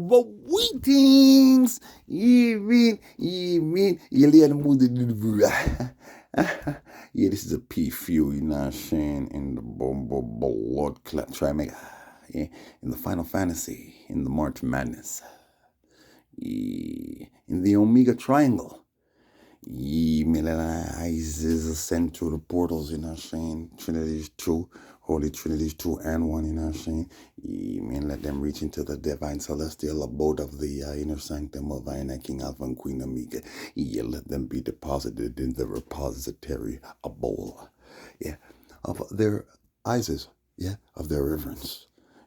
But greetings, evening, yeah, this is a P-Fuel, you know what I'm saying, in the blood clot, try to make, yeah, in the Final Fantasy, in the March Madness, yeah, in the Omega Triangle, yeah, man, eyes is sent to the portals, you know what I'm saying, Trinity's true, Holy Trinity's true and one, you know what I'm saying, yeah, man, let them reach into the divine celestial abode of the inner sanctum of Iona, King Alpha and Queen Omega, yeah, let them be deposited in the repository, a bowl, yeah, of their eyes, yeah, of their reverence,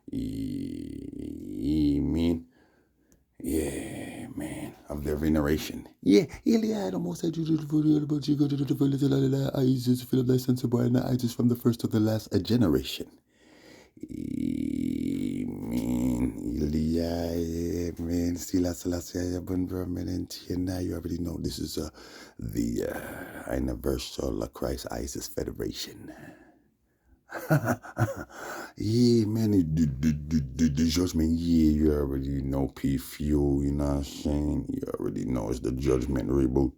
yeah, man. Yeah, man, of their veneration. Yeah, Iliad almost said you did but you go to the Isis, feel like sensible, and Isis from the first to the last a generation. Man, Iliad, man, still Selassie, permanent. Now you already know this is the Universal Christ Isis Federation. Yeah, man, the judgment, yeah, you already know P-Fuel, you know what I'm saying? You already know it's the Judgement reboot.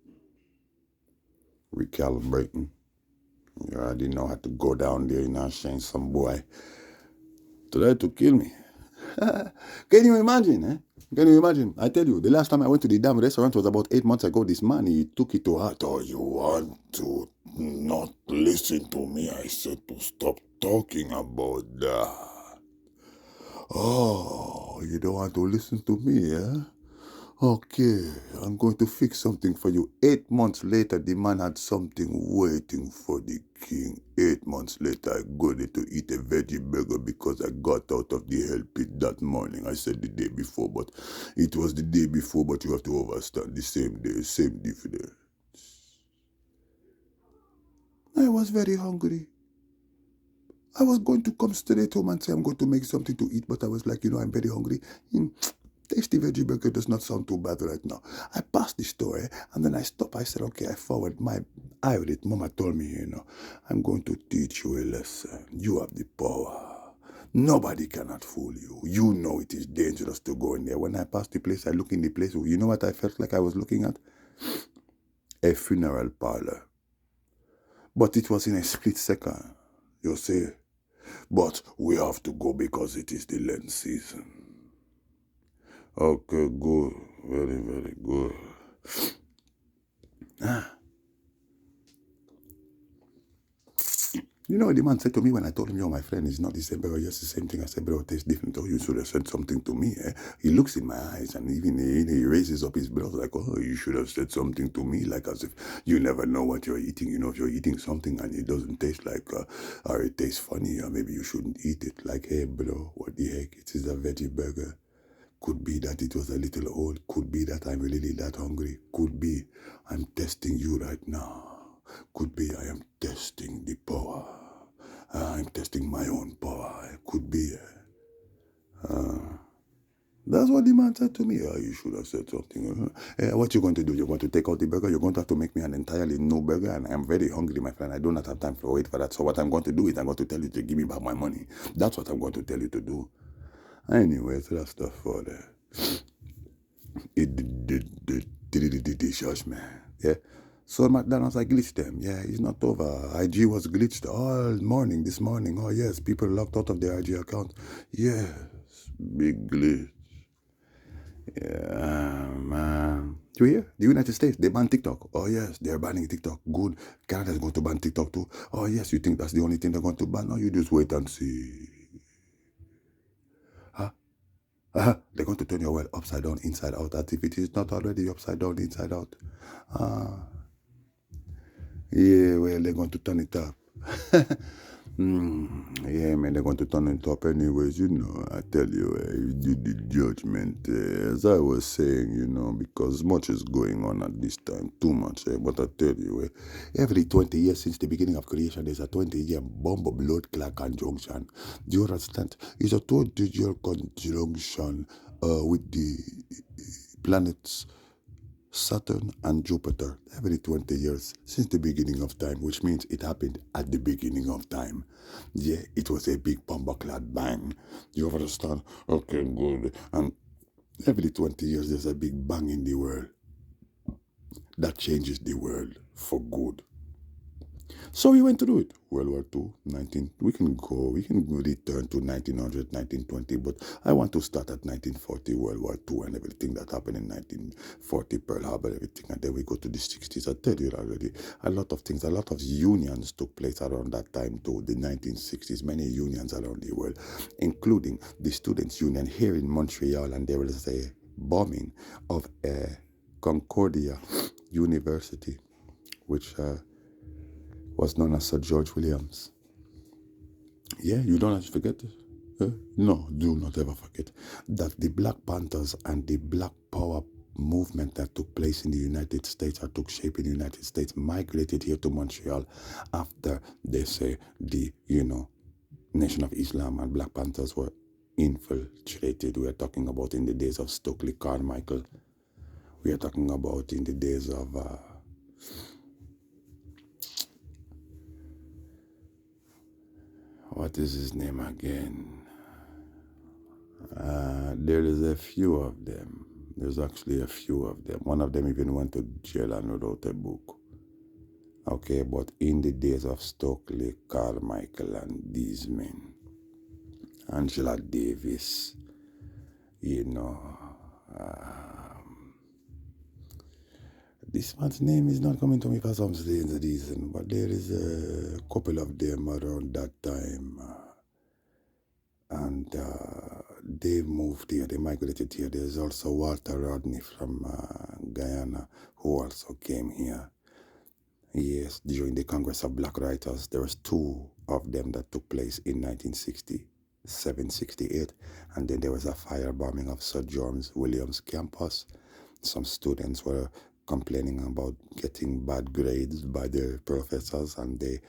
Recalibrating. You already know how to go down there, you know what I'm saying? Some boy tried to kill me. Can you imagine, eh? Can you imagine? I tell you, the last time I went to the damn restaurant was about 8 months ago. This man, he took it to heart. Oh, you want to not listen to me? I said to stop talking about that. Oh, you don't want to listen to me, eh? Okay, I'm going to fix something for you. 8 months later, the man had something waiting for the king. 8 months later, I go there to eat a veggie burger because I got out of the hell pit that morning. I said the day before, but it was the day before, but you have to understand the same day, same difference. I was very hungry. I was going to come straight home and say I'm going to make something to eat, but I was like, I'm very hungry. Tasty veggie burger does not sound too bad right now. I passed the store, and then I stopped. I said, okay, I forward my eye with it. Mama told me, I'm going to teach you a lesson. You have the power. Nobody cannot fool you. You know it is dangerous to go in there. When I passed the place, I look in the place. You know what I felt like I was looking at? A funeral parlor. But it was in a split second. You see? But we have to go because it is the Lent season. Okay, good. Very, very good. You know what the man said to me when I told him, my friend, it's not the same, but just the same thing. I said, bro, it tastes different. Oh, you should have said something to me. He looks in my eyes and even he raises up his brows like, oh, you should have said something to me, like as if you never know what you're eating. If you're eating something and it doesn't taste like, or it tastes funny, or maybe you shouldn't eat it. Like, hey, bro, what the heck? It is a veggie burger. Could be that it was a little old. Could be that I'm really that hungry. Could be I'm testing you right now. Could be I am testing the power. I'm testing my own power. Could be. That's what the man said to me. You should have said something. What you going to do? You're going to take out the burger? You're going to have to make me an entirely new burger? And I'm very hungry, my friend. I do not have time to wait for that. So what I'm going to do is I'm going to tell you to give me back my money. That's what I'm going to tell you to do. Anyway, so that's stuff for the judgment. Yeah. So McDonald's, I glitched them. Yeah, it's not over. IG was glitched all morning, this morning. Oh, yes, people locked out of their IG account. Yes, big glitch. Yeah, man. You hear? The United States, they ban TikTok. Oh, yes, they're banning TikTok. Good. Canada's going to ban TikTok too. Oh, yes, you think that's the only thing they're going to ban? No, you just wait and see. They're going to turn your world upside down, inside out, as if it is not already upside down, inside out. Yeah, well, they're going to turn it up. Yeah, man, they're going to turn it up anyways, I tell you, the judgment, as I was saying, because much is going on at this time, too much, but I tell you, every 20 years since the beginning of creation, there's a 20-year bomb of blood clock conjunction. Do you understand? It's a 20-year conjunction with the planets Saturn and Jupiter every 20 years since the beginning of time, which means it happened at the beginning of time. Yeah, it was a big bomber-clad bang. You understand? Okay, good. And Every 20 years, there's a big bang in the world that changes the world for good. So we went through it. World War II, we can return to 1900, 1920, but I want to start at 1940, World War II, and everything that happened in 1940, Pearl Harbor, everything, and then we go to the 60s. I tell you already, a lot of things, a lot of unions took place around that time too, the 1960s, many unions around the world, including the Students' Union here in Montreal, and there was a bombing of Concordia University, which was known as Sir George Williams. Yeah, you don't have to forget this. No, do not ever forget that the Black Panthers and the Black Power movement that took place in the United States or took shape in the United States migrated here to Montreal after they say the, Nation of Islam and Black Panthers were infiltrated. We are talking about in the days of Stokely Carmichael. We are talking about in the days of what is his name again? There is a few of them. There's actually a few of them. One of them even went to jail and wrote a book. Okay, but in the days of Stokely Carmichael and these men, Angela Davis, this man's name is not coming to me for some strange reason, but there is a couple of them around that time. And they moved here, they migrated here. There's also Walter Rodney from Guyana who also came here. Yes, during the Congress of Black Writers, there was two of them that took place in 1967, 68, and then there was a firebombing of Sir George Williams campus. Some students were complaining about getting bad grades by their professors, and they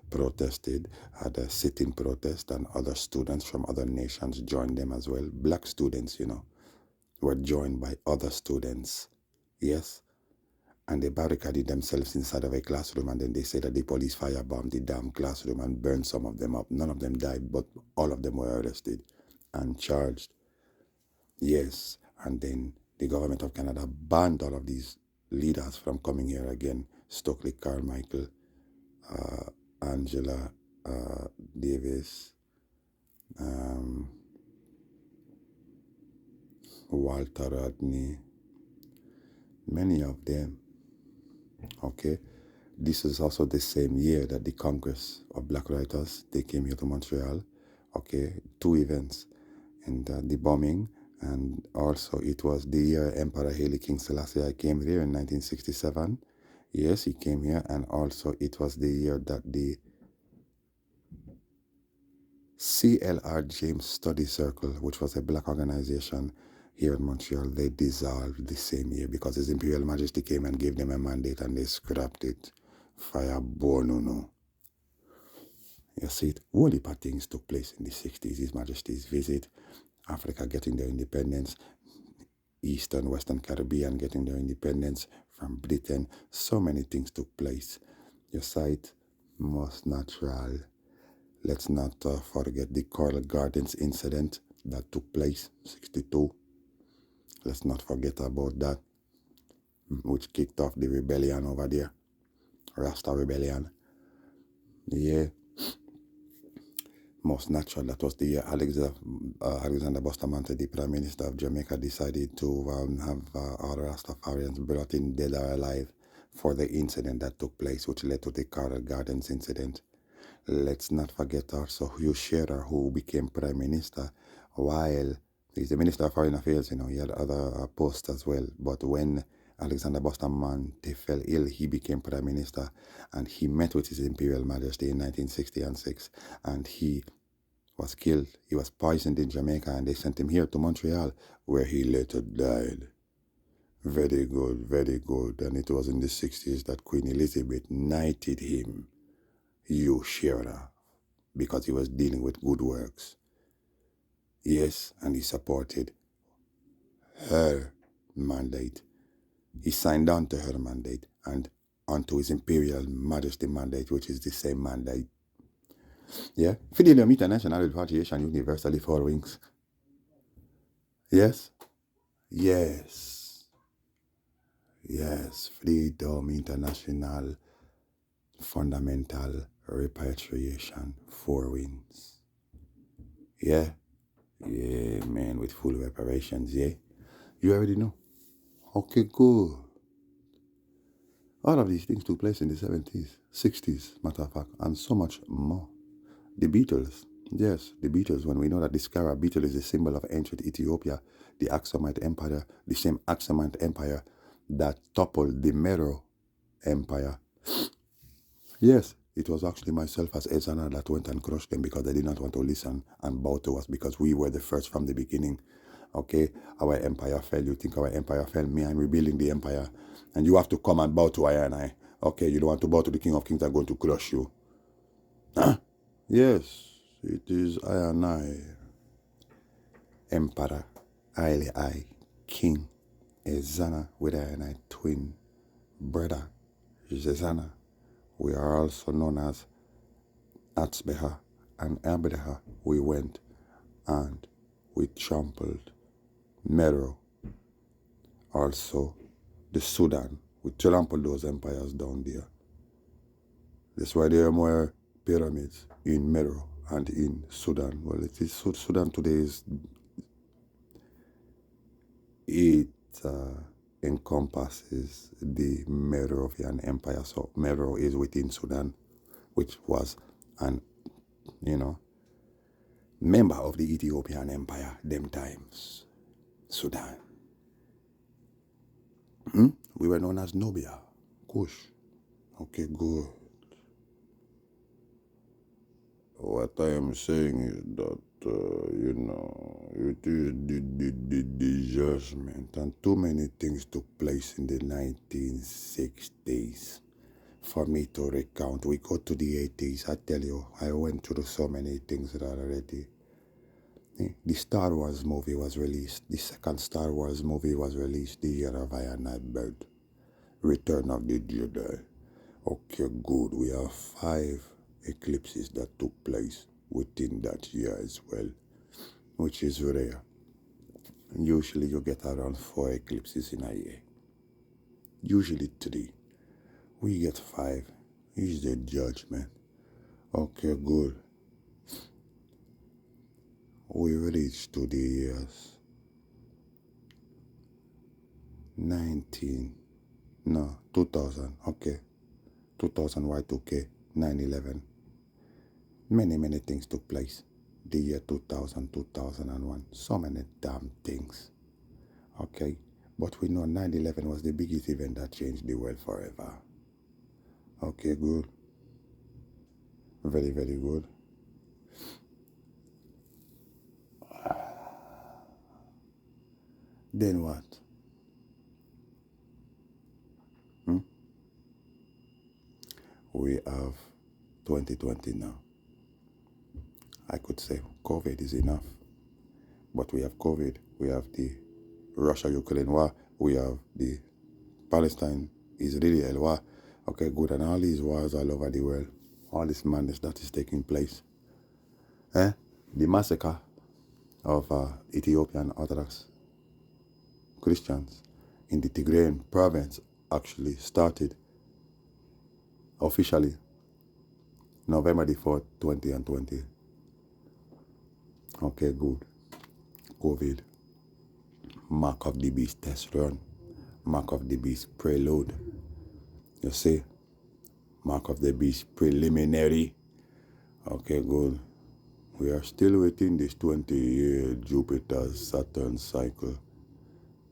protested, had a sit-in protest, and other students from other nations joined them as well. Black students, were joined by other students, yes, and they barricaded themselves inside of a classroom, and then they said that the police firebombed the damn classroom and burned some of them up. None of them died, but all of them were arrested and charged. Yes, and then the government of Canada banned all of these leaders from coming here again. Stokely Carmichael, Angela Davis, Walter Rodney, many of them. Okay, this is also the same year that the Congress of Black Writers, they came here to Montreal. Okay, two events, and the bombing, and also it was the year Emperor Haile King Selassie came here in 1967. Yes, he came here, and also it was the year that the C.L.R. James Study Circle, which was a black organization here in Montreal, they dissolved the same year because His Imperial Majesty came and gave them a mandate and they scrapped it. Fire Bonuno. You see it? Whole heap of things took place in the 60s. His Majesty's visit, Africa getting their independence, Eastern, Western Caribbean getting their independence from Britain. So many things took place. You saw it, most natural. Let's not forget the Coral Gardens incident that took place, 62. Let's not forget about that, which kicked off the rebellion over there, Rasta Rebellion. Yeah, most natural. That was the year Alexander Bustamante, the Prime Minister of Jamaica, decided to have all Rastafarians brought in dead or alive for the incident that took place, which led to the Coral Gardens incident. Let's not forget also Hugh Shearer, who became Prime Minister while he's the Minister of Foreign Affairs, he had other posts as well. But when Alexander Bustamante fell ill, he became Prime Minister, and he met with His Imperial Majesty in 1966, and he was killed. He was poisoned in Jamaica, and they sent him here to Montreal, where he later died. Very good, very good. And it was in the 60s that Queen Elizabeth knighted him, Hugh Shearer, because he was dealing with good works. Yes, and he supported her mandate. He signed on to her mandate and onto His Imperial Majesty mandate, which is the same mandate. Yeah, Fidelio International Repatriation Universally 4 wings. Yes, Yes. Yes. Freedom International Fundamental Repatriation. 4 wins. Yeah. Yeah, man, with full reparations, yeah. You already know. Okay, good. All of these things took place in the 70s, 60s, matter of fact, and so much more. The Beatles, yes, the Beatles, when we know that the Skara beetle is a symbol of ancient Ethiopia, the Aksumite Empire, the same Aksumite Empire that toppled the Meroe Empire. Yes, it was actually myself as Ezana that went and crushed them because they did not want to listen and bow to us because we were the first from the beginning. Okay, our empire fell. You think our empire fell? Me, I'm rebuilding the empire. And you have to come and bow to I and I. Okay, you don't want to bow to the King of Kings, I'm going to crush you. Huh? Yes, it is I and I. Emperor, I, King, Ezana, with I and I, twin brother, Ezana. We are also known as Atzbeha and Abdeha. We went and we trampled Meroe, also the Sudan. We trampled those empires down there. That's why there are more pyramids in Meroe and in Sudan. Well, it is Sudan today is it encompasses the Merovingian Empire. So Meroe is within Sudan, which was an member of the Ethiopian Empire them times. Sudan. We were known as Nubia, Kush. Okay, good. What I am saying is that, it is the judgment, and too many things took place in the 1960s for me to recount. We go to the 80s, I tell you, I went through so many things that already. The Star Wars movie was released. The second Star Wars movie was released the year of I and I birth. Return of the Jedi. Okay, good. We have 5 eclipses that took place within that year as well, which is rare. Usually you get around 4 eclipses in a year. Usually 3. We get 5. Is the judgment. Okay, good. We reached to the years 2000. Okay, 2000 Y2K, 9/11. Many things took place. The year 2000, 2001. So many damn things. Okay, but we know 9/11 was the biggest event that changed the world forever. Okay, good. Very, very good. Then what? We have 2020 now. I could say COVID is enough. But we have COVID. We have the Russia-Ukraine war. We have the Palestine-Israeli war. Okay, good. And all these wars all over the world. All this madness that is taking place. The massacre of Ethiopian Orthodox Christians in the Tigrayan province actually started officially November the 4th, 2020. Okay, good. COVID. Mark of the Beast test run. Mark of the Beast prelude. You see? Mark of the Beast preliminary. Okay, good. We are still within this 20-year Jupiter-Saturn cycle.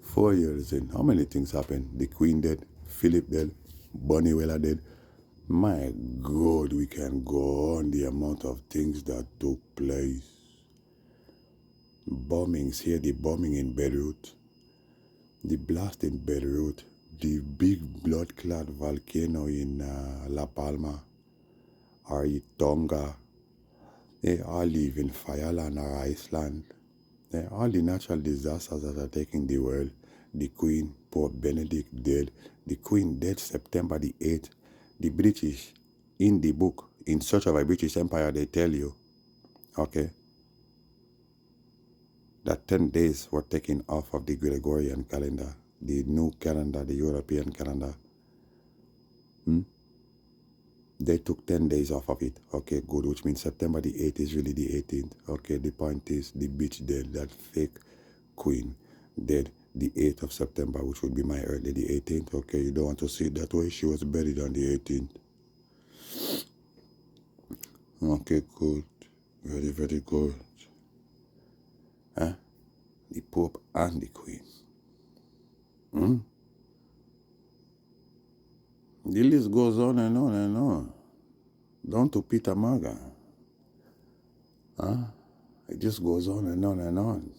4 years in. How many things happened? The Queen dead, Philip dead, Bonnie Wella dead. My God, we can go on the amount of things that took place. Bombings here, the bombing in Beirut, the blast in Beirut, the big blood-clad volcano in La Palma, or Tonga. They all live in Fireland or Iceland. All the natural disasters that are taking the world. The Queen, Pope Benedict dead. The Queen dead September the 8th. The British, in the book, In Search of a British Empire, they tell you, okay, that 10 days were taken off of the Gregorian calendar, the new calendar, the European calendar. They took 10 days off of it. Okay, good, which means September the 8th is really the 18th. Okay, the point is the bitch dead, that fake queen dead the 8th of September, which would be my early, the 18th. Okay, you don't want to see it that way. She was buried on the 18th. Okay, good. Very, very good. Huh? The Pope and the Queen. The list goes on and on and on. Down to Peter Maga. It just goes on and on and on.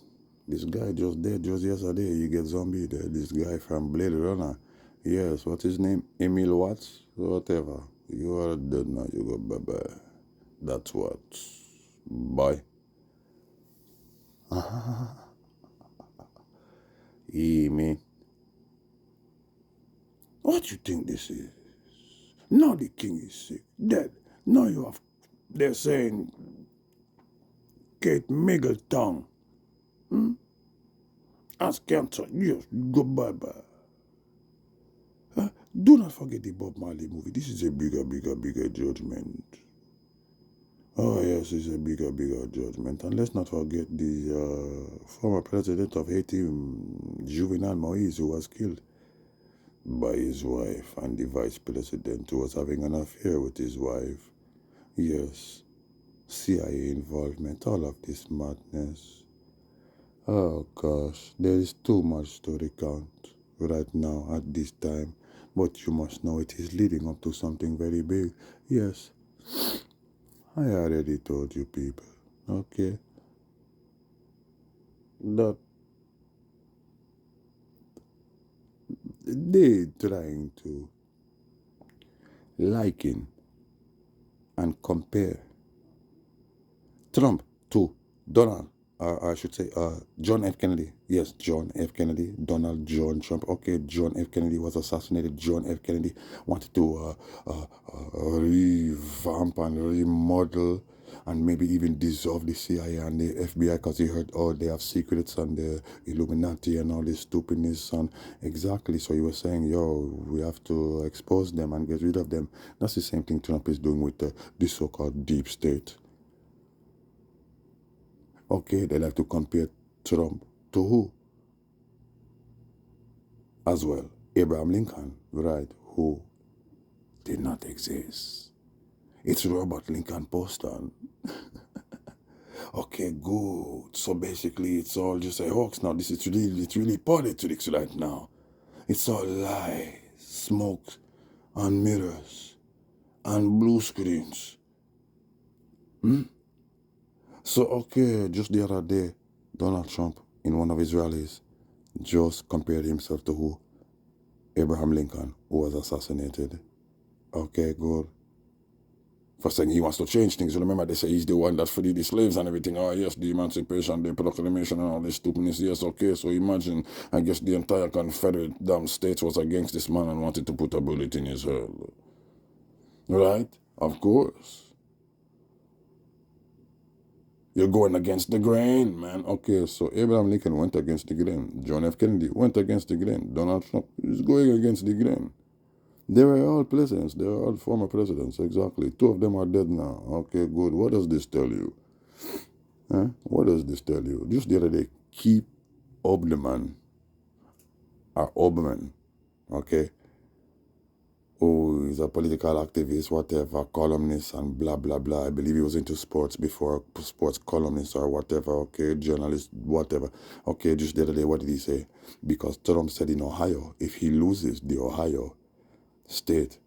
This guy just dead just yesterday. You get zombie there. This guy from Blade Runner. Yes, what's his name? Emil Watts? Whatever. You are dead now. You go bye-bye. That's what. Bye. Man. What you think this is? Now the king is sick. Dead. Now you have... They're saying... Kate Middleton. As cancer. Yes. Go bye-bye. Do not forget the Bob Marley movie. This is a bigger judgment. Oh, yes, it's a bigger judgment. And let's not forget the former president of Haiti, Juvenal Moise, who was killed by his wife, and the vice president who was having an affair with his wife. Yes, CIA involvement, all of this madness. Oh, gosh, there is too much to recount right now at this time. But you must know it is leading up to something very big. Yes, I already told you people, okay, that they trying to liken and compare Trump to Donald, I should say John F. Kennedy. Yes, John F. Kennedy, Donald John Trump. Okay, John F. Kennedy was assassinated. John F. Kennedy wanted to revamp and remodel and maybe even dissolve the CIA and the FBI because he heard, oh, they have secrets and the Illuminati and all this stupidness. And exactly, so he was saying, yo, we have to expose them and get rid of them. That's the same thing Trump is doing with the so-called deep state. Okay, they like to compare Trump to who? As well, Abraham Lincoln, right, who did not exist. It's Robert Lincoln Poston. Okay, good. So basically, it's all just a hoax now. This is really politics right now. It's all lies, smoke, and mirrors, and blue screens. So, okay, just the other day, Donald Trump, in one of his rallies, just compared himself to who? Abraham Lincoln, who was assassinated. Okay, good. For saying he wants to change things. Remember, they say he's the one that freed the slaves and everything. Oh, yes, the emancipation, the proclamation, and all this stupidness. Yes, okay, so imagine, I guess the entire Confederate damn states was against this man and wanted to put a bullet in his head. Right? Of course. You're going against the grain, man. Okay, so Abraham Lincoln went against the grain. John F. Kennedy went against the grain. Donald Trump is going against the grain. They were all presidents. They were all former presidents, exactly. 2 of them are dead now. Okay, good. What does this tell you? Huh? What does this tell you? Just the other day, Keith Olbermann, okay, who is a political activist, whatever, columnist and blah, blah, blah. I believe he was into sports before, sports columnist or whatever, okay, journalist, whatever. Okay, just the other day, what did he say? Because Trump said in Ohio, if he loses the Ohio state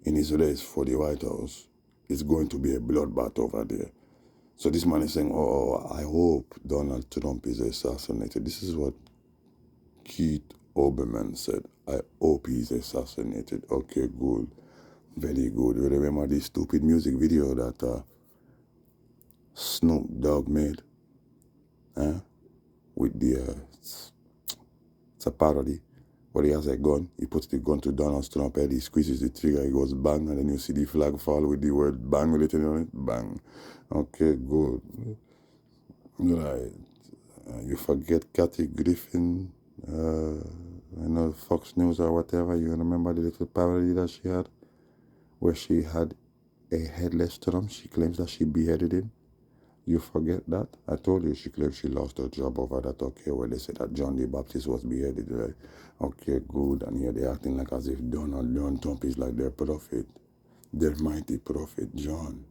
in his race for the White House, it's going to be a bloodbath over there. So this man is saying, oh, I hope Donald Trump is assassinated. This is what Keith Olbermann said. I hope he's assassinated. Okay, good. Very good. You remember this stupid music video that Snoop Dogg made? With the, it's a parody. But he has a gun. He puts the gun to Donald Trump's head. He squeezes the trigger. He goes bang. And then you see the flag fall with the word bang written on it. Bang. Okay, good. Right. You forget Kathy Griffin, Fox News or whatever. You remember the little parody that she had, where she had a headless Trump. She claims that she beheaded him. You forget that? I told you she claims she lost her job over that. Okay, well, they said that John the Baptist was beheaded. Right? Okay, good. And here they're acting like as if Donald Trump is like their prophet, their mighty prophet, John.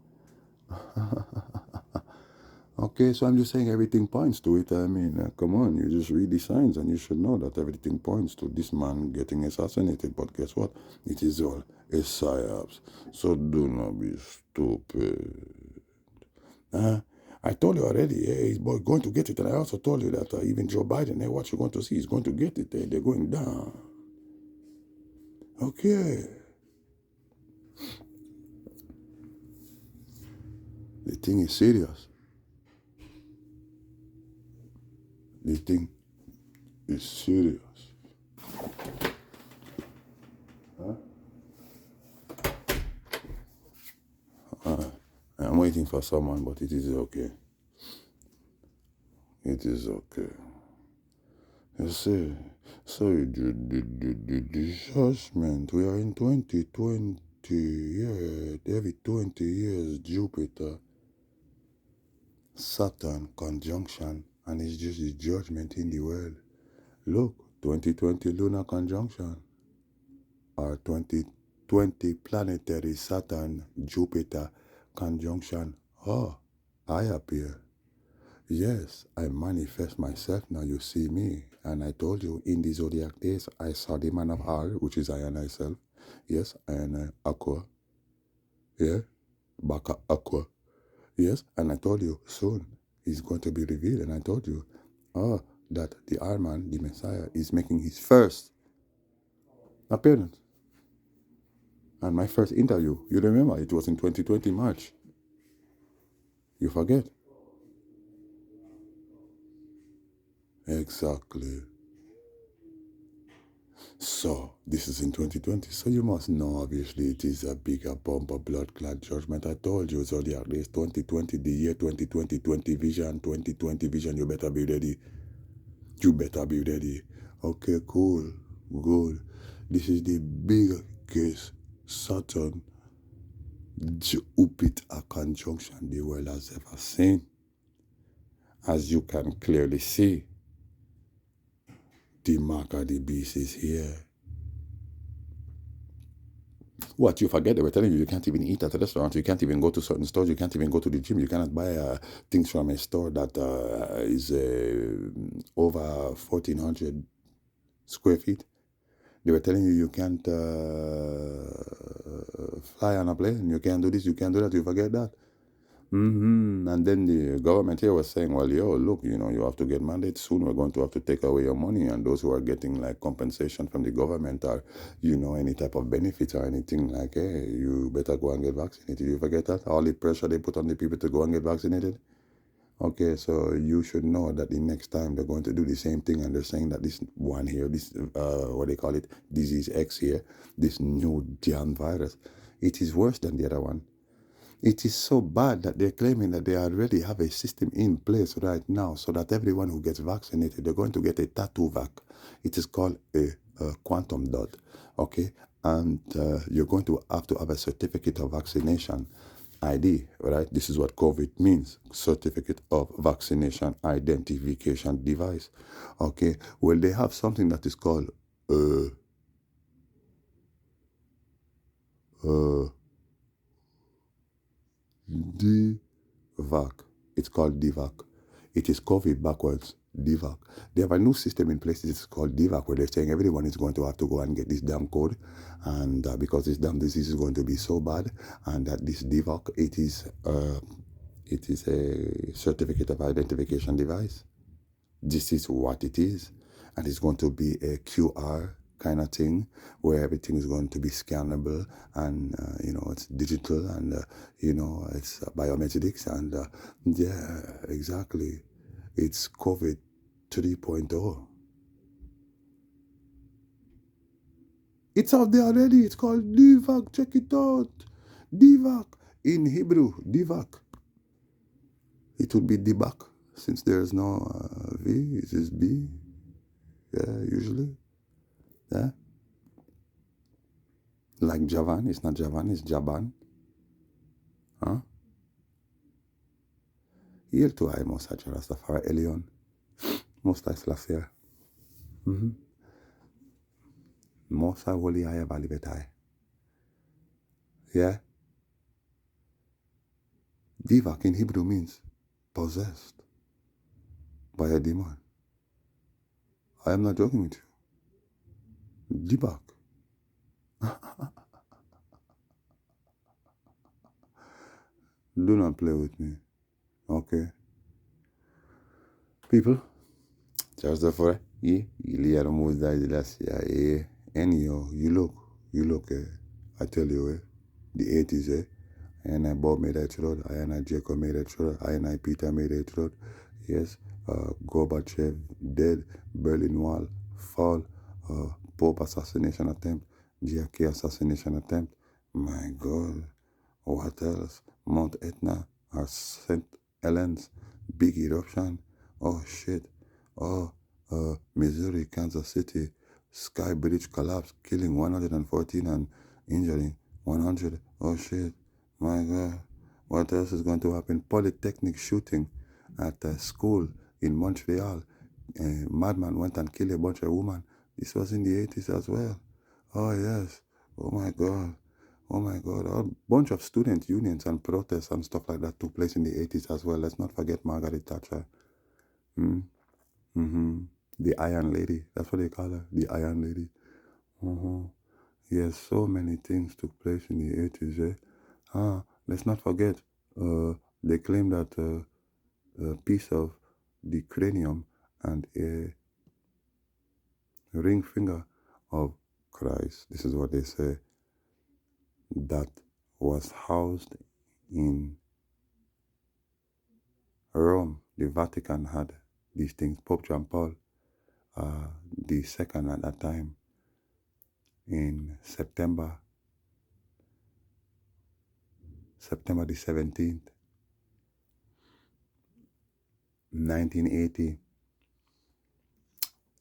Okay, so I'm just saying everything points to it. I mean, come on, you just read the signs and you should know that everything points to this man getting assassinated. But guess what? It is all a psyops. So do not be stupid. I told you already, he's going to get it. And I also told you that even Joe Biden, what you're going to see, he's going to get it. They're going down. Okay. The thing is serious. The thing is serious. I'm waiting for someone, but it is okay. It is okay. You see, so the judgment, we are in 2020, yeah, every 20 years, Jupiter, Saturn, conjunction, and it's just the judgment in the world. Look, 2020 lunar conjunction, or 2020 planetary Saturn, Jupiter conjunction. Oh, I appear. Yes, I manifest myself now. You see me. And I told you in the zodiac days, I saw the man of R, which is I and myself. Yes, and Aqua. Yeah, Baka Aqua. Yes, and I told you soon he's going to be revealed. And I told you, that the R man, the Messiah, is making his first appearance. And my first interview, you remember, it was in 2020 March. You forget? Exactly. So, this is in 2020. So you must know, obviously, it is a bigger bumper blood clot judgment. I told you, Zodiac days 2020, the year 2020, 2020 vision. You better be ready. You better be ready. Okay, cool. Good. This is the biggest Saturn Jupiter conjunction the world has ever seen. As you can clearly see, the mark of the beast is here. What, you forget? They were telling you can't even eat at a restaurant, you can't even go to certain stores, you can't even go to the gym, you cannot buy things from a store that is over 1,400 square feet. They were telling you you can't fly on a plane, you can't do this, you can't do that, you forget that. And then the government here was saying, well, look, you have to get mandate soon. We're going to have to take away your money. And those who are getting like compensation from the government or, any type of benefits or anything like, hey, you better go and get vaccinated. You forget that? All the pressure they put on the people to go and get vaccinated. Okay, so you should know that the next time they're going to do the same thing, and they're saying that this one here, this, what they call it, disease X here, this new damn virus, it is worse than the other one. It is so bad that they're claiming that they already have a system in place right now so that everyone who gets vaccinated, they're going to get a tattoo vac. It is called a quantum dot, okay? And you're going to have a certificate of vaccination ID, right? This is what COVID means, certificate of vaccination identification device, okay? Well, they have something that is called DVAC. It's called DVAC. It is COVID backwards. DVAC. They have a new system in place. It's called DVAC, where they're saying everyone is going to have to go and get this damn code, and because this damn disease is going to be so bad, and that this DVAC, it is a certificate of identification device. This is what it is, and it's going to be a QR kind of thing where everything is going to be scannable, and it's digital, and it's biometrics, and yeah, exactly, it's COVID 3.0. It's out there already. It's called DVAC. Check it out. DVAC in Hebrew. DVAC. It would be Dibak. Since there's no V, it is B. Yeah, usually. Yeah. Like Javan, it's not Javan, it's Jaban. Huh? Here to I Mosa Rastafari Elion. Most I Selassie. Mosa Woli Aya Balibetai. Yeah. Divak in Hebrew means possessed by a demon. I am not joking with you. Divak. Do not play with me. Okay. People, just for il y a le mot d'Aïdelasia. Anyhow, you look, I tell you, the 80s, and I Bob made that road, I and I Jacob made that road, I and I Peter made that road. Yes, Gorbachev dead, Berlin Wall fall, Pope assassination attempt, JFK assassination attempt. My God, what else? Mount Etna, or St. Helens, big eruption. Oh shit. Oh, Missouri, Kansas City, Sky Bridge collapse, killing 114 and injuring 100. Oh shit. My God. What else is going to happen? Polytechnic shooting at a school in Montreal. A madman went and killed a bunch of women. This was in the 80s as well. Oh yes. Oh my God. Oh my God. A bunch of student unions and protests and stuff like that took place in the 80s as well. Let's not forget Margaret Thatcher. The Iron Lady. That's what they call her. The Iron Lady. Yes, so many things took place in the 80s. Let's not forget, they claim that a piece of the cranium and a ring finger of Christ, this is what they say, that was housed in Rome. The Vatican had these things. Pope John Paul the second at that time, in September the 17th, 1980,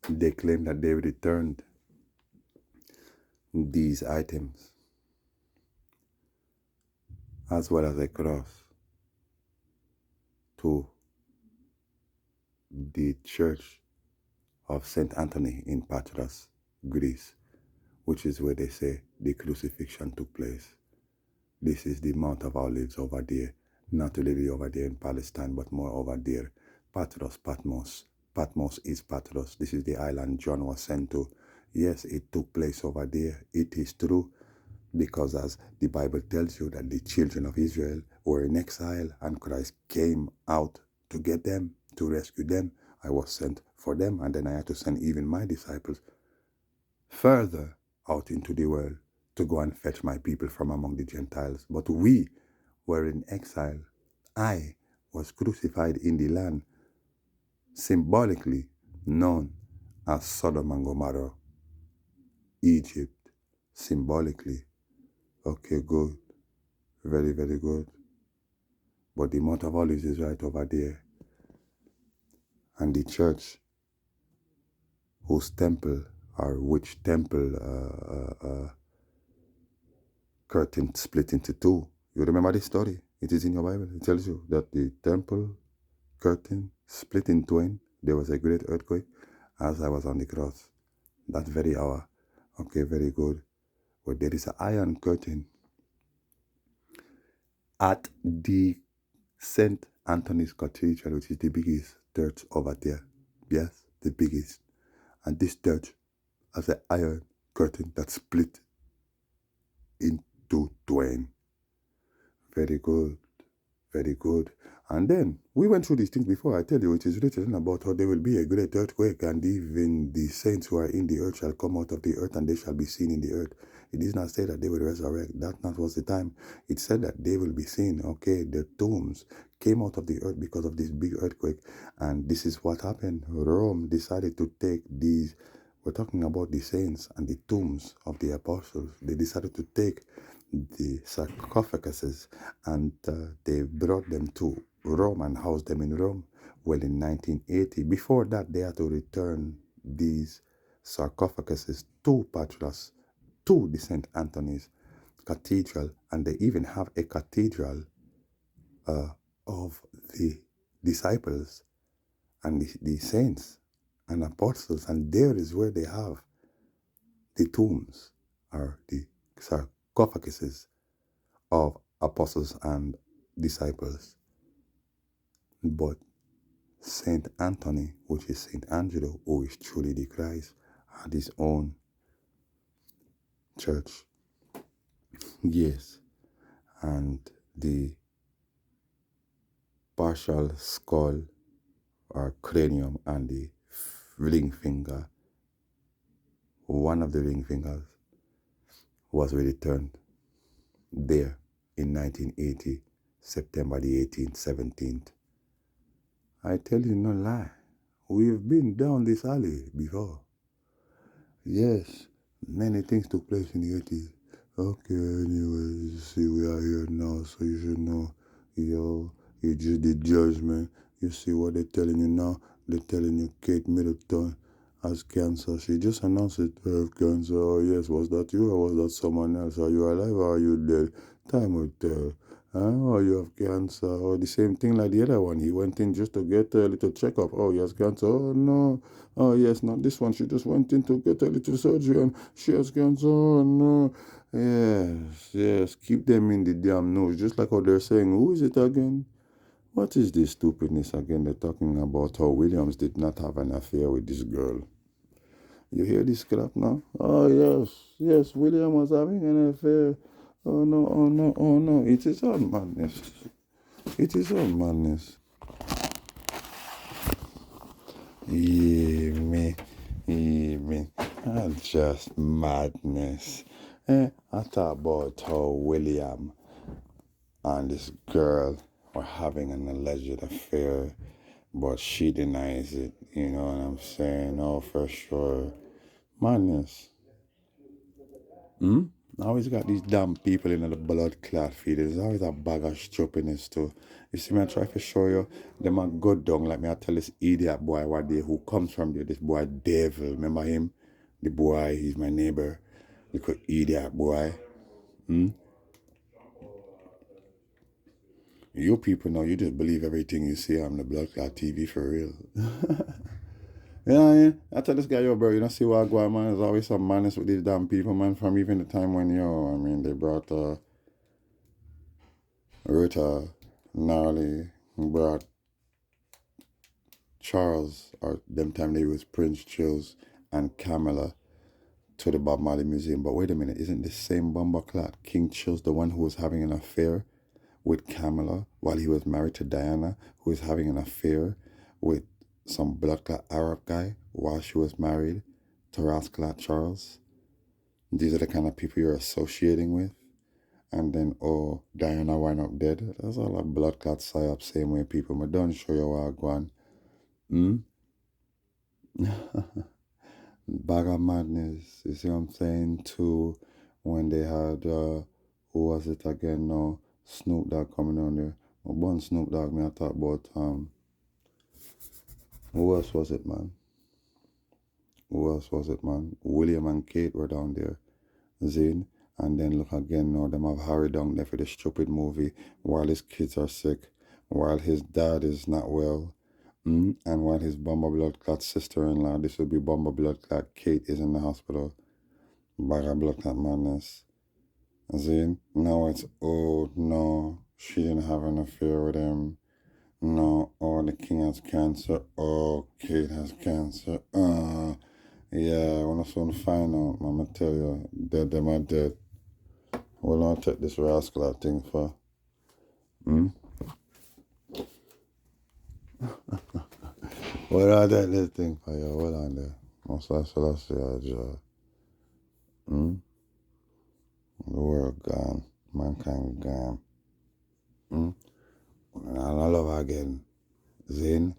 they claimed that they returned these items as well as a cross to the church of St. Anthony in Patras, Greece, which is where they say the crucifixion took place. This is the Mount of Olives over there, not really over there in Palestine, but more over there. Patros, Patmos. Patmos is Patros. This is the island John was sent to. Yes, it took place over there. It is true, because as the Bible tells you that the children of Israel were in exile and Christ came out to get them, to rescue them. I was sent for them, and then I had to send even my disciples further out into the world to go and fetch my people from among the Gentiles. But we were in exile. I was crucified in the land, symbolically known as Sodom and Gomorrah, Egypt, symbolically. Okay, good. Very, very good. But the Mount of Olives is right over there. And the church, whose temple, or which temple curtain split into two. You remember this story? It is in your Bible. It tells you that the temple curtain split in twain. There was a great earthquake as I was on the cross. That very hour. Okay, very good. But there is an iron curtain at the St. Anthony's Cathedral, which is the biggest church over there. Yes, the biggest. And this church has an iron curtain that split into twain. Very good. Very good. And then we went through these things before. I tell you, it is written about how there will be a great earthquake, and even the saints who are in the earth shall come out of the earth, and they shall be seen in the earth. It did not say that they will resurrect. That not was the time. It said that they will be seen. Okay, the tombs came out of the earth because of this big earthquake, and this is what happened. Rome decided to take these. We're talking about the saints and the tombs of the apostles. They decided to take the sarcophaguses, and they brought them to Rome and housed them in Rome, Well, in 1980, before that, they had to return these sarcophaguses to Patras, to the St. Anthony's Cathedral, and they even have a cathedral of the disciples and the saints and apostles, and there is where they have the tombs or the sarcophaguses of apostles and disciples. But Saint Anthony, which is Saint Angelo, who is truly the Christ, had his own church. Yes, and the partial skull or cranium and the ring finger, one of the ring fingers, was returned there in 1980, September the 18th, 17th. I tell you no lie, we've been down this alley before. Yes, many things took place in the 80s. Okay, anyways, you see, we are here now, so you should know, yo, you just did Judgement. You see what they're telling you now? They're telling you Kate Middleton has cancer. She just announced it to have cancer. Oh, yes, was that you or was that someone else? Are you alive or are you dead? Time will tell. Oh, you have cancer. Or the same thing like the other one. He went in just to get a little checkup. Oh, he has cancer. Oh, no. Oh, yes, not this one. She just went in to get a little surgery and she has cancer. Oh, no. Yes, yes. Keep them in the damn nose. Just like how they're saying, who is it again? What is this stupidness again? They're talking about how Williams did not have an affair with this girl. You hear this crap now? Oh, yes, yes, William was having an affair. Oh, no, oh, no, oh, no. It is all madness. It is all madness. Yeah, me. That's just madness. I thought about how William and this girl were having an alleged affair, but she denies it. You know what I'm saying? Oh, for sure. Madness. I always got these damn people in the blood clot feed. There's always a bag of stupidness too. You see me, I try to show you them a good down. Like me, I tell this idiot boy one day who comes from there, this boy devil. Remember him? The boy, he's my neighbor. Little idiot boy. You people know, you just believe everything you see on the blood clot TV for real. Yeah, I tell this guy, yo, bro, you don't see what I go on, man. There's always some madness with these damn people, man, from even the time when, they brought Rita, Gnarly, brought Charles, or them time they was Prince Chills and Camilla to the Bob Marley Museum. But wait a minute, isn't this same Bumbleclot King Chills the one who was having an affair with Camilla while he was married to Diana, who was having an affair with some blood clot Arab guy while she was married to Rascalot Charles? These are the kind of people you're associating with. And then, oh, Diana wind up dead. That's all a blood clot psyop, same way people. I don't show you what I go on. Bag of madness. You see what I'm saying? Too, when they had, who was it again now? Snoop Dogg coming on there. One Snoop Dogg, me I talk about, who else was it, man? William and Kate were down there. Zane. And then look again now, them have Harry down there for the stupid movie while his kids are sick, while his dad is not well, and while his Bomber Blood Clot sister-in-law, this would be Bomber Blood Clot Kate, is in the hospital. Bag of blood clot madness. Zane, now it's, oh no, she didn't have an affair with him. No, oh, the king has cancer. Oh, Kate has cancer. Yeah, when I soon find out, I'ma tell you, dead them are dead. Well, I'll take this rascal thing for. What I take this thing for you? Hold on there. Most I shall I say, the world gone, mankind gone. And I love again, Zane.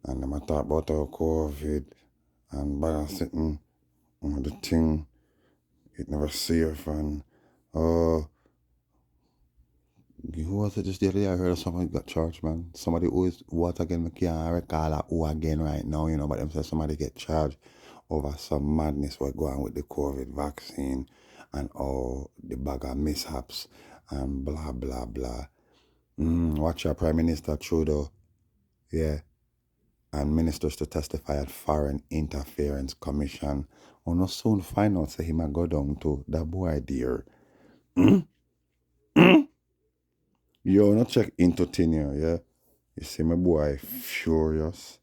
And them I talk about our COVID and by sitting on the thing, it never safe and oh, Who was it just the other day? I heard of somebody got charged, man. Somebody who is what again? I can't recall who again right now, you know, but them say somebody get charged over some madness we're going with the COVID vaccine and all the bag of mishaps and blah blah blah. Watch your Prime Minister Trudeau, yeah, and ministers to testify at Foreign Interference Commission. Oh no soon find out say he might go down to that boy dear. You not check into tenure, yeah. You see my boy furious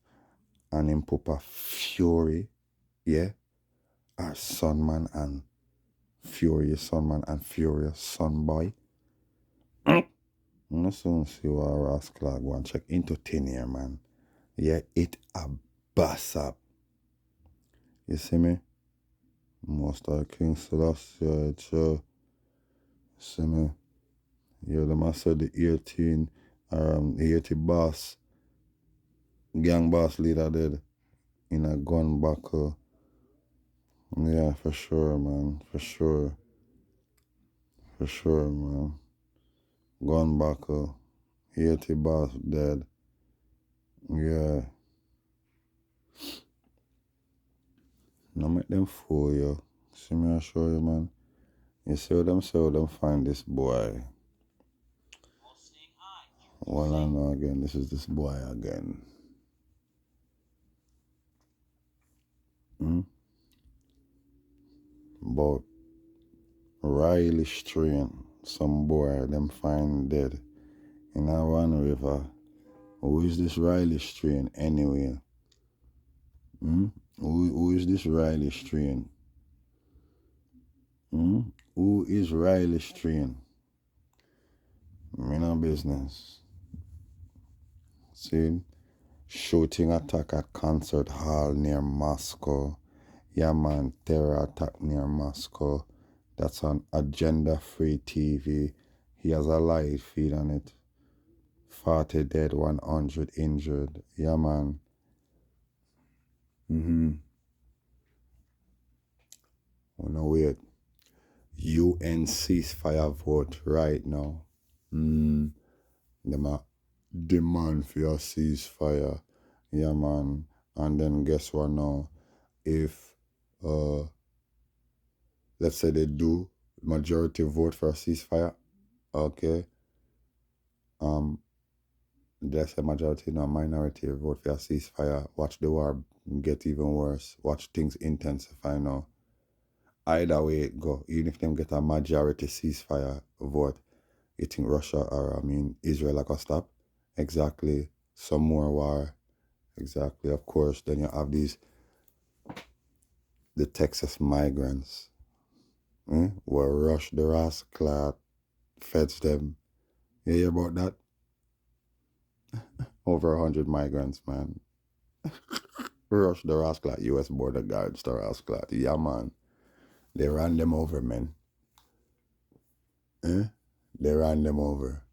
and him papa fury, yeah. Our son man and furious son man and furious son boy. No soon see what rascal go and check into tenure, man. Yeah, it a bust up. You see me? Most of King Selassie, it's see me? Yeah, them I said the 18, the 80 boss, gang boss leader dead in a gun buckle. Yeah, for sure, man. For sure. For sure, man. Gun buckle. 80 boss dead. Yeah. No make them fool you. See me I show you, man. You see what them say, them find this boy. Well, I know again. This is this boy again. But Riley Strain, some boy, them find dead in a one river. Who is this Riley Strain anyway? Who is this Riley Strain? Who is Riley Strain? Me no business. See? Shooting attack at concert hall near Moscow. Yeah, man, terror attack near Moscow. That's on Agenda Free TV. He has a live feed on it. 40 dead, 100 injured. Yeah, man. Oh, no, wait. UN ceasefire vote right now. Them a demand for a ceasefire. Yeah, man. And then guess what now? If, let's say they do majority vote for a ceasefire, okay. Let's say majority, no minority vote for a ceasefire. Watch the war get even worse. Watch things intensify now. Either way it go, even if them get a majority ceasefire vote, you think Russia or Israel are gonna stop? Exactly. Some more war. Exactly. Of course, then you have the Texas migrants, where rush the rascal feds them. You hear about that? Over 100 migrants, man. Rush the rascal US border guards the rascal. Yeah, man. They ran them over, man. They ran them over.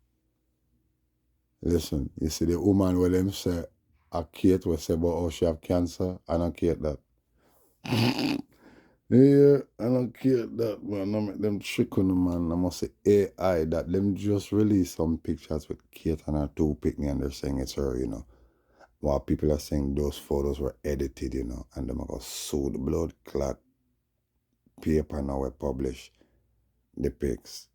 Listen, you see the woman where them say, a Kate will say about how she have cancer, I don't care that. Yeah, I don't care that, man. I make them trick on them, man. I must say AI that them just release some pictures with Kate and her two picnic and they're saying it's her, you know. While people are saying those photos were edited, you know, and them are gonna sue the blood clot paper now we publish the pics.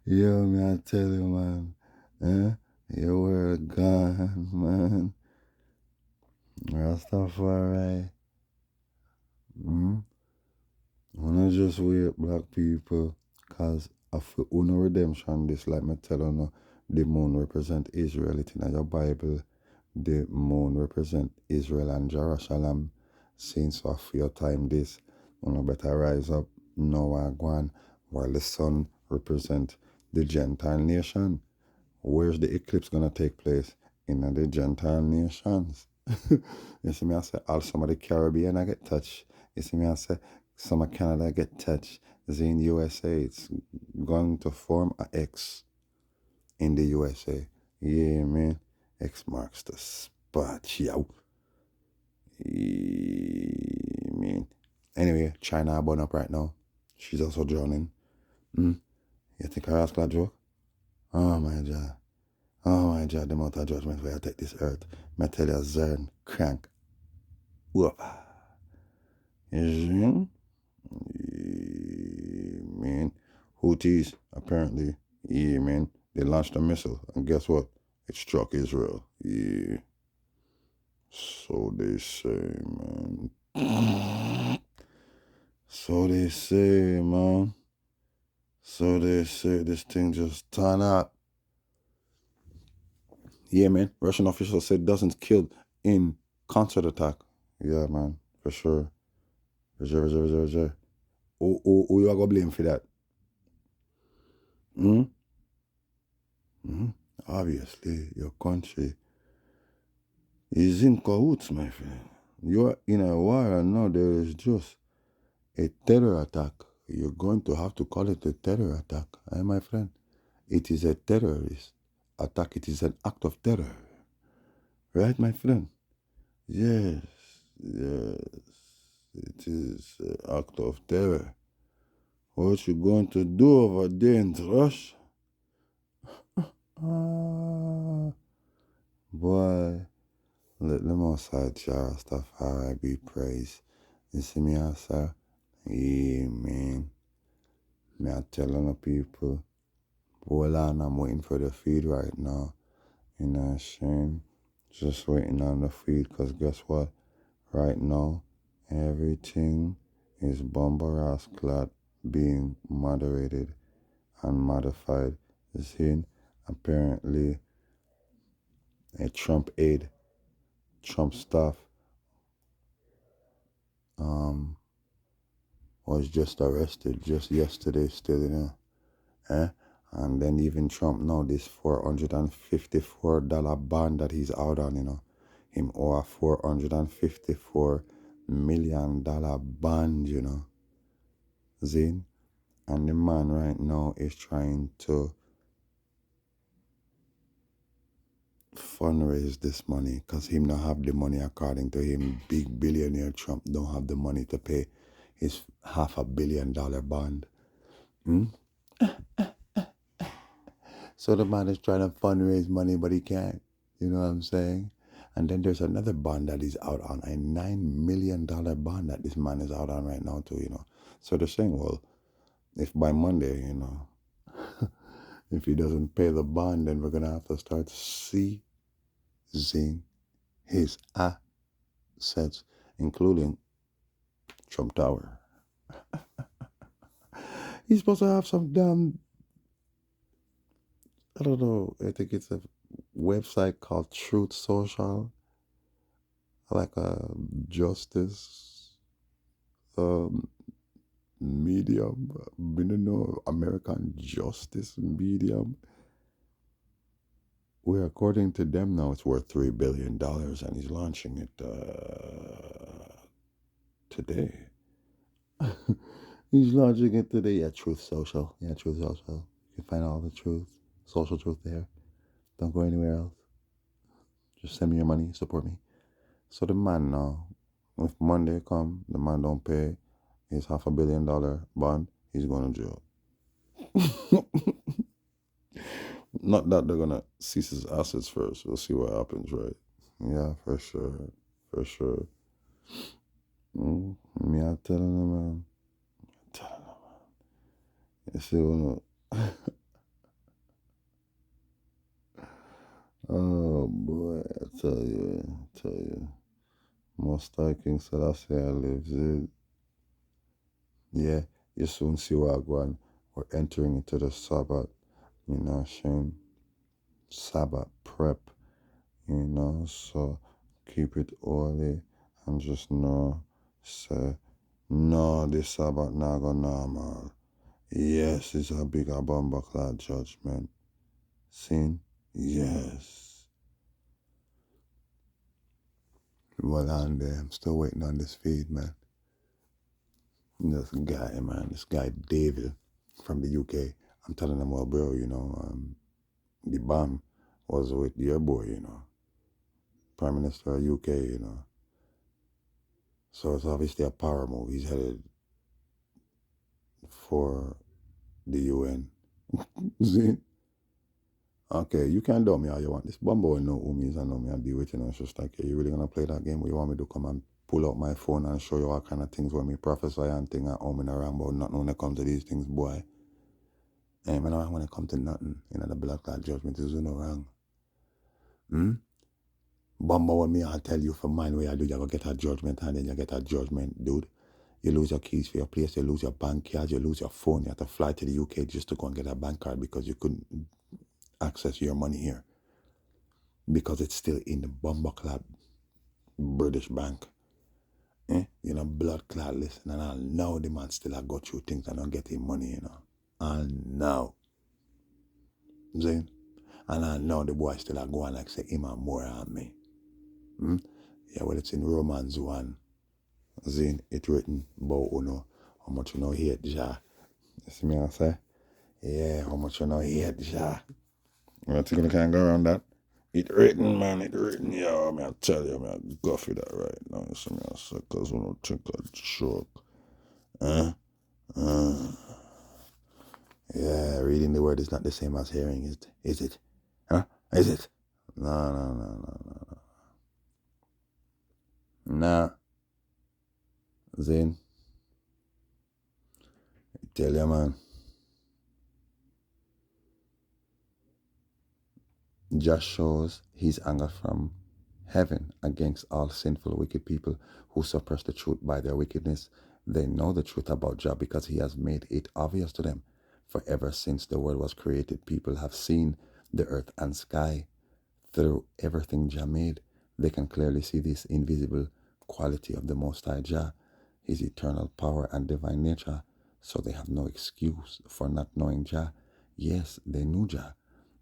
Yo, man, I tell you, man. You were gone, man. Rastafari. Wanna just wait, black people, cause of uno redemption, this like me tell you, the moon represent Israel. It in your Bible, the moon represent Israel and Jerusalem. Since of your time this, uno better rise up, no one, while the sun represent the Gentile nation. Where's the eclipse gonna take place? In the Gentile nations. You see me, I say, all some of the Caribbean I get touched. You see me, I say, some of Canada get touched. In USA, it's going to form a X in the USA. Yeah, man. X marks the spot, yo. Yeah, man. Anyway, China burn up right now. She's also drowning. You think I ask that joke? Oh my God. Oh my God, the amount of judgment where I take this earth. Me tell you, Zern, crank. Whoop. You yeah, man. Houthis, apparently, yeah, man. They launched a missile, and guess what? It struck Israel. Yeah. So they say, man. So they say, man. So they say this thing just turned out. Yeah, man. Russian officials said dozens killed in concert attack. Yeah, man. For sure. For sure, for sure, for sure, for sure. Who you are going to blame for that? Hmm? Hmm? Obviously, your country is in cahoots, my friend. You are in a war and now there is just a terror attack. You're going to have to call it a terror attack, my friend. It is a terrorist attack. It is an act of terror. Right, my friend? Yes, yes. It is an act of terror. What you going to do over there in Russia? Ah, boy, let the Most High Jah Rastafari be praised. You see me outside? Yeah, man. Me I telling the people, hold on, I'm waiting for the feed right now. You know what I'm saying? Just waiting on the feed, because guess what? Right now, everything is bombarous clot being moderated and modified. See, apparently a Trump aide, Trump staff, was just arrested just yesterday still, you know. Eh? And then even Trump now this $454 bond that he's out on, you know. Him owe a $454 million bond, you know. Zine. And the man right now is trying to fundraise this money because him not have the money according to him. Big billionaire Trump don't have the money to pay his $500 million bond. Hmm? So the man is trying to fundraise money, but he can't. You know what I'm saying? And then there's another bond that he's out on, a $9 million bond that this man is out on right now too, you know. So they're saying, well, if by Monday, you know, if he doesn't pay the bond, then we're gonna have to start seizing his assets, including Trump Tower. He's supposed to have some damn, I don't know, I think it's a website called Truth Social, like a justice um, medium, we don't know, American justice medium, where according to them now it's worth $3 billion, and he's launching it today. He's launching it today. Yeah, Truth Social. Yeah, Truth Social. You can find all the truth, social truth there. Don't go anywhere else. Just send me your money, support me. So the man now, if Monday come, the man don't pay his $500 million bond, he's going to jail. Not that they're gonna seize his assets first. We'll see what happens, right? Yeah, for sure, for sure. Me, I'm telling them, man. I'm telling them, man. You see, when oh boy, I tell you. Most High King Selassie I lives it. Yeah, you soon see what I go on. We're entering into the Sabbath, you know, Shane. Sabbath prep, you know, so keep it holy and just know, say, no, this Sabbath not go normal. Yes, it's a big bomber cloud judgment. Sin? Yes. Well, on there, I'm still waiting on this feed, man. This guy, man, this guy David from the UK. I'm telling him, well, bro, you know, the bomb was with your boy, you know, Prime Minister of UK, you know. So it's obviously a power move. He's headed for the UN. See? Okay, you can do me how you want. This bumbo will know who me is and know me and deal with it. And it's just like, hey, you really gonna play that game where you want me to come and pull out my phone and show you all kind of things where me prophesy and thing and home and around about nothing when it comes to these things, boy. And when it comes to nothing, the blood clot judgment is no wrong. Bumbo with me, I'll tell you for mine where I do, you go get a judgment and then you get a judgment, dude. You lose your keys for your place, you lose your bank card, you lose your phone, you have to fly to the UK just to go and get a bank card because you couldn't access your money here. Because it's still in the bumbo clot British bank. Blood clot list. And I know the man still have got through things and don't get him money, I know. See? And I know the boy still a go and like say him and more on me. Yeah, well, it's in Romans 1. See, it written about how much hate Jah. You see me I say? Yeah, how much hate Jah. I think we can go around that. It written, man, it written. Yeah, I tell you, I go for that right now. You see me I say, because we don't think I joke. Yeah, reading the word is not the same as hearing it. Is it? Huh? Is it? No. Nah. Zane, tell you, man. Just shows his anger from heaven against all sinful, wicked people who suppress the truth by their wickedness. They know the truth about Jah because he has made it obvious to them. For ever since the world was created, people have seen the earth and sky. Through everything Jah made, they can clearly see this invisible quality of the Most High Jah, his eternal power and divine nature. So they have no excuse for not knowing Jah. Yes, they knew Jah,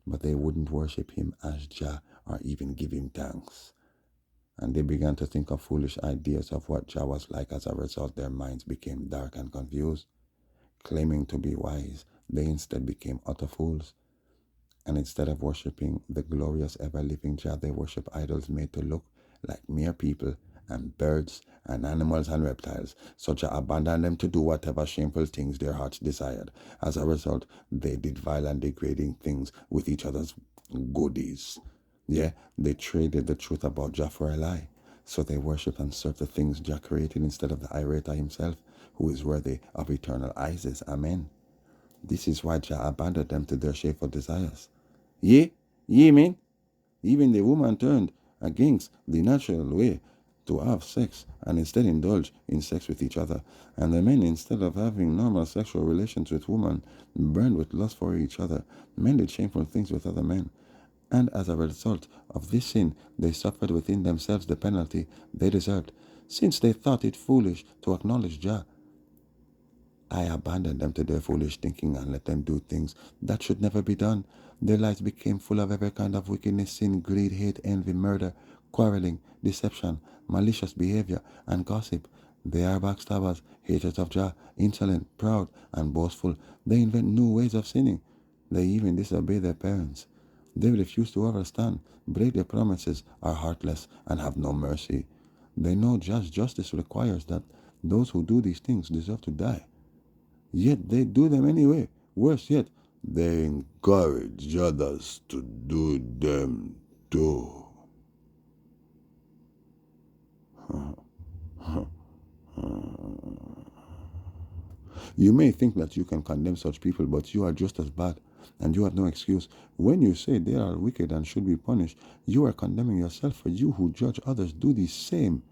but they wouldn't worship him as Jah or even give him thanks. And they began to think of foolish ideas of what Jah was like. As a result, their minds became dark and confused. Claiming to be wise, they instead became utter fools. And instead of worshipping the glorious ever-living Jah, they worship idols made to look like mere people and birds and animals and reptiles. So Jah abandoned them to do whatever shameful things their hearts desired. As a result, they did vile and degrading things with each other's goodies. Yeah, they traded the truth about Jah for a lie. So they worship and serve the things Jah created instead of the Irata himself, who is worthy of eternal Isis. Amen. This is why Jah abandoned them to their shameful desires. Ye mean? Even the woman turned against the natural way to have sex and instead indulge in sex with each other. And the men, instead of having normal sexual relations with women, burned with lust for each other. Men did shameful things with other men. And as a result of this sin, they suffered within themselves the penalty they deserved. Since they thought it foolish to acknowledge Jah, I abandoned them to their foolish thinking and let them do things that should never be done. Their lives became full of every kind of wickedness, sin, greed, hate, envy, murder, quarreling, deception, malicious behavior, and gossip. They are backstabbers, haters of Jah, insolent, proud, and boastful. They invent new ways of sinning. They even disobey their parents. They refuse to understand, break their promises, are heartless, and have no mercy. They know just justice requires that those who do these things deserve to die. Yet they do them anyway. Worse yet, they encourage others to do them too. You may think that you can condemn such people, but you are just as bad, and you have no excuse. When you say they are wicked and should be punished, you are condemning yourself, for you who judge others do the same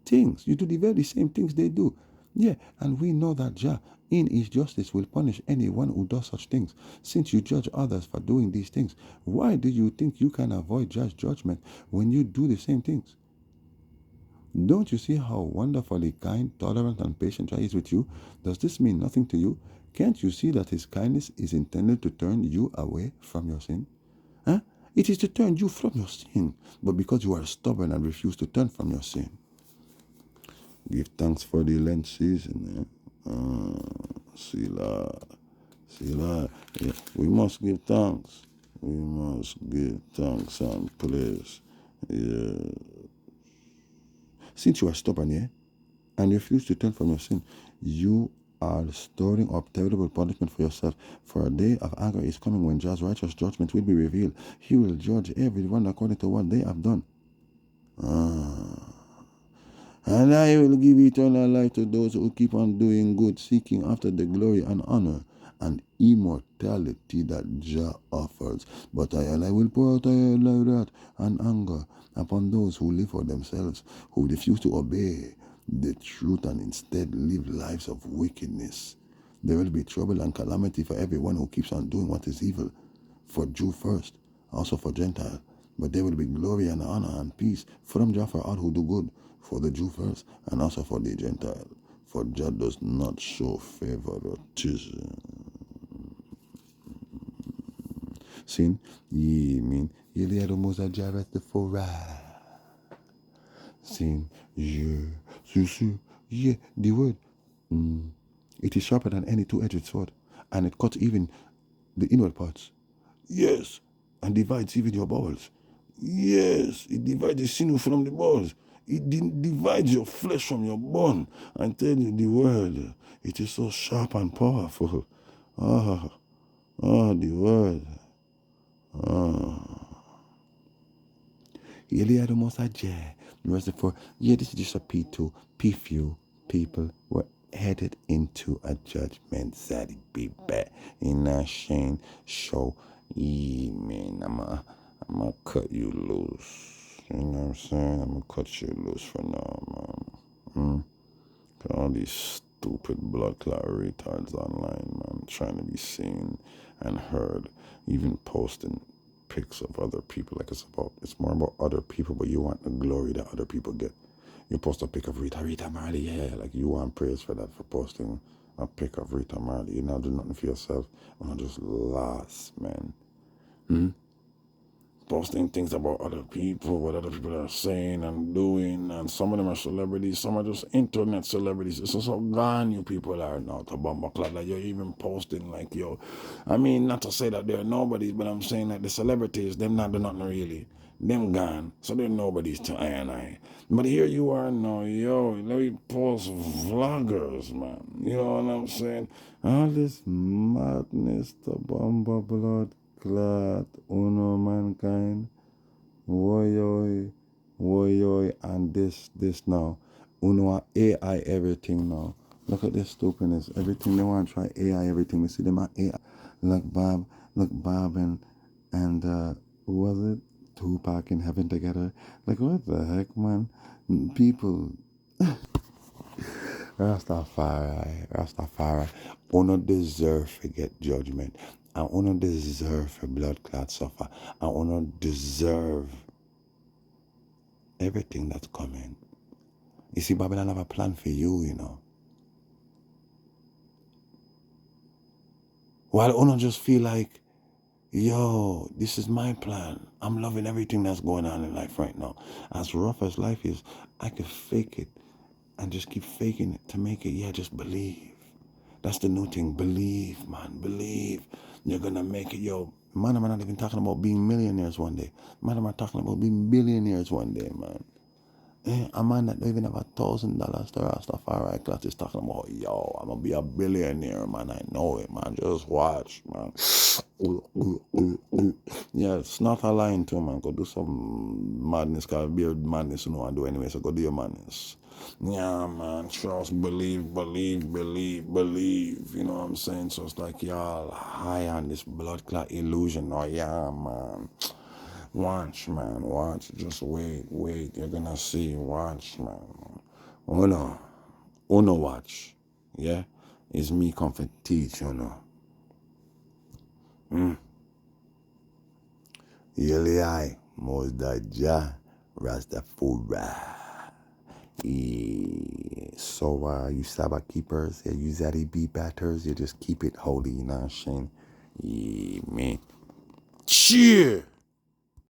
things. You do the very same things they do. Yeah, and we know that Jah, in his justice, will punish anyone who does such things. Since you judge others for doing these things, why do you think you can avoid Jah's judgment when you do the same things? Don't you see how wonderfully kind, tolerant, and patient Jah is with you? Does this mean nothing to you? Can't you see that his kindness is intended to turn you away from your sin? Huh? It is to turn you from your sin, but because you are stubborn and refuse to turn from your sin. Give thanks for the Lent season. Sila. Yeah, we must give thanks. We must give thanks and praise. Yeah. Since you are stubborn, yeah, and refuse to turn from your sin, you are storing up terrible punishment for yourself. For a day of anger is coming when Jah's righteous judgment will be revealed. He will judge everyone according to what they have done. And I will give eternal life to those who keep on doing good, seeking after the glory and honor and immortality that Jah offers. But I will pour out wrath and anger upon those who live for themselves, who refuse to obey the truth and instead live lives of wickedness. There will be trouble and calamity for everyone who keeps on doing what is evil, for Jew first, also for Gentile. But there will be glory and honor and peace from Jah for all who do good, for the Jew first, and also for the Gentile. For Jah does not show favoritism. Sin, ye mean, ye little moza jaret the fora. Sin, ye, susu, ye, the word. It is sharper than any two-edged sword, and it cuts even the inward parts. Yes, and divides even your bowels. Yes, it divides the sinew from the bones. It divides your flesh from your bone. I tell you the word, it is so sharp and powerful. The word. Elia the Most High, verse 4. Yeah, this is just a P2. P-few people were headed into a judgment. Zaddybeebath in a Shane show. Yeah, man, I'm gonna cut you loose. You know what I'm saying? I'm gonna cut you loose for now, man. All these stupid blood clot retards online, man, trying to be seen and heard, even posting pics of other people. Like it's more about other people, but you want the glory that other people get. You post a pic of Rita Marley, yeah, like you want praise for that, for posting a pic of Rita Marley. You not do nothing for yourself. I'm not just lost, man. Posting things about other people, what other people are saying and doing, and some of them are celebrities, some are just internet celebrities. It's just how gone you people are now to Bumbleclad that you're even posting like, yo. I mean, not to say that they're nobodies, but I'm saying that the celebrities, them not do nothing really. Them gone, so they're nobodies to I and I. But here you are now, yo, let me post vloggers, man. You know what I'm saying? All this madness to Bumbleclad. Glad uno mankind, woyoy, and this now. Uno AI everything now. Look at this stupidness. Everything they want to try AI everything. We see them at AI. Look Bob and who was it? Tupac in heaven together. Like what the heck, man? People. Rastafari. Uno deserve to get judgment. And uno deserve for blood clot suffer. And uno deserve everything that's coming. You see, Babylon have a plan for you, you know. While uno just feel like, yo, this is my plan. I'm loving everything that's going on in life right now. As rough as life is, I could fake it and just keep faking it to make it, yeah, just believe. That's the new thing. Believe, man. Believe. You're going to make it. Yo, man, I'm not even talking about being millionaires one day. Man, I'm talking about being billionaires one day, man. A man that don't even have $1,000 to Rastafari class is talking about, yo, I'm going to be a billionaire, man. I know it, man. Just watch, man. Yeah, it's not a line too, man. Go do some madness, because beard madness you know and do anyway, so go do your madness. Yeah, man, trust, believe. You know what I'm saying? So it's like y'all high on this blood clot illusion. Oh, yeah, man. Watch, man, watch. Just wait. You're gonna see. Watch, man. Uno watch. Yeah? It's me come for teach, you know. Eli, Mosdaja, Rastafari. So you Sabbath keepers, yeah, you Zaddybeebathers, you just keep it holy, you know what I'm saying? Yeah, man. Cheer!